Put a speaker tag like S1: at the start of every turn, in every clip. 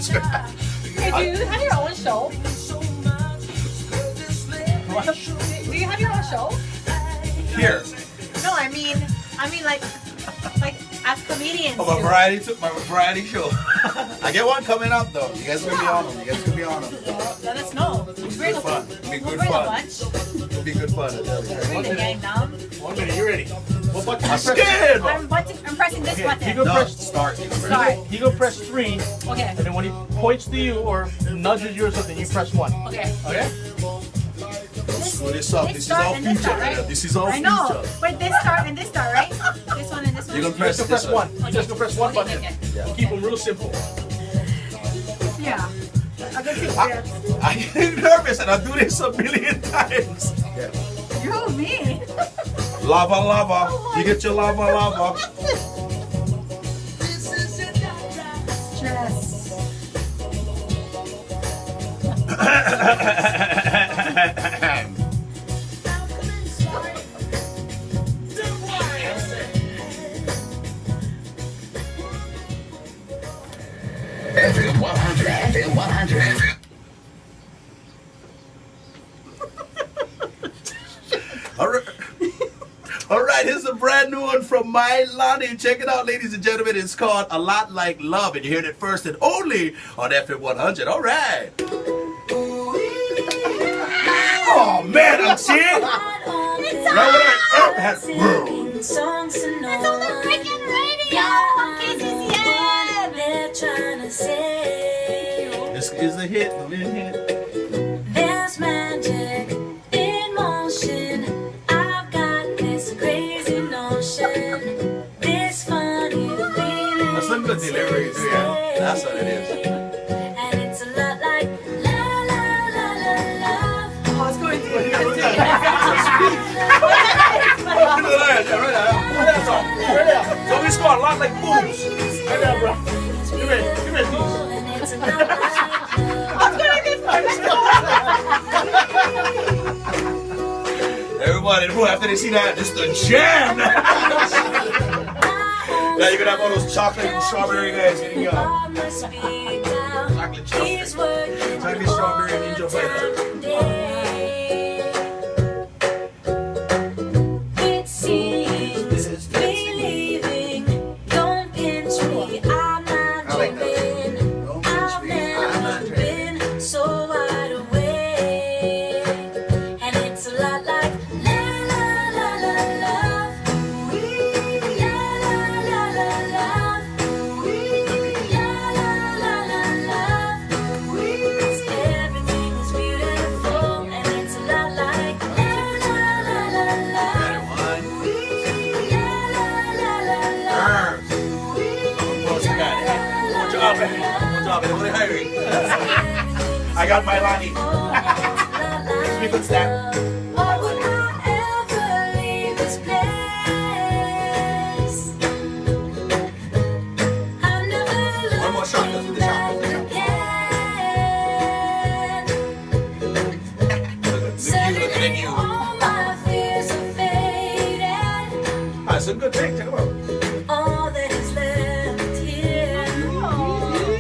S1: Hey, do you have your own show?
S2: What?
S1: Do you have your own show?
S2: Here.
S1: No, I mean like as comedians.
S2: Oh, my variety show. I get one coming up though. You guys gonna be on them. You guys gonna be on them.
S1: Well, let us know. We'll bring
S2: Good fun. It'll be
S1: we'll
S2: good
S1: bring
S2: fun.
S1: a bunch.
S2: It'll be good fun. I tell you.
S1: Bring the gang down.
S3: 1 minute, you ready? What button?
S2: I'm scared.
S1: I'm pressing this
S3: Okay,
S1: button.
S3: you go
S2: No,
S3: press
S2: start.
S1: Start.
S3: You go press 3,
S1: Okay.
S3: and then when he points to you or nudges you or something, you press 1.
S1: Okay.
S3: Okay?
S2: Screw this up. This is
S1: start
S2: all
S1: and this
S2: future.
S1: start, right?
S2: This is all
S1: I know.
S2: future.
S1: Wait, this start and this start, right? This one and this one.
S2: You're gonna
S3: You
S2: press
S3: just
S2: this
S3: press 1. You just go press 1
S1: Okay,
S3: button.
S1: okay.
S3: Keep them real simple.
S1: Yeah. I'm gonna take this.
S2: I get nervous and I do this a million times. Yeah.
S1: You, me.
S2: Lava, lava. You get your lava, lava.
S1: Stress.
S4: FM 100, FM 100.
S2: All right, here's a brand new one from Mailani. Check it out, ladies and gentlemen. It's called A Lot Like Love, and you heard it first and only on FM 100. All right. Oh, man, I'm seeing. Right when I had world.
S1: It's on the freaking radio. KCCM.
S2: This is a hit, a little hit.
S5: There's magic in motion. I've got this crazy notion. This funny feeling.
S2: That's some good delivery, too, yeah. That's what it is.
S5: And it's a lot like la la la la love.
S1: Oh, it's going through.
S3: So we score a lot like boobs. Right now, bro. Give me, please.
S5: And it's a lot like
S2: Everybody, bro, after they see that, just a jam. Now you're gonna have all those chocolate and strawberry guys getting chocolate chocolate. Chocolate strawberry and ninja butter.
S5: It seems believing. Don't pinch me, I'm not dreaming. I've never been so wide awake. And it's a lot like la la la la love. La la la la love. La la la la love. Everything is beautiful, and it's a lot like la la la la love.
S2: Better one.
S5: La la la la love.
S2: What you got? Good job, man. Good job, man. What are you hiring? I got Mailani.
S5: We
S2: could stand.
S5: Why would I ever leave this place? I've never
S2: One more shot. Let's do the shot. Looking at you.
S5: All my fears are faded.
S2: That's a good thing. Check them out.
S5: All that is left here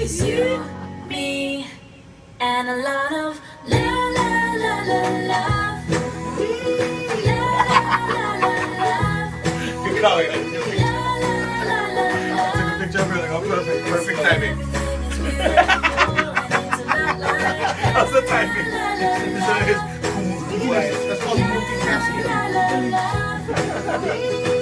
S5: is you, me, and a lot of la la la la love. La la la la love.
S2: Good call. I
S5: La la la la love.
S2: took a picture of her. Like, oh, perfect. Perfect timing. How's the timing? That's called multitasking.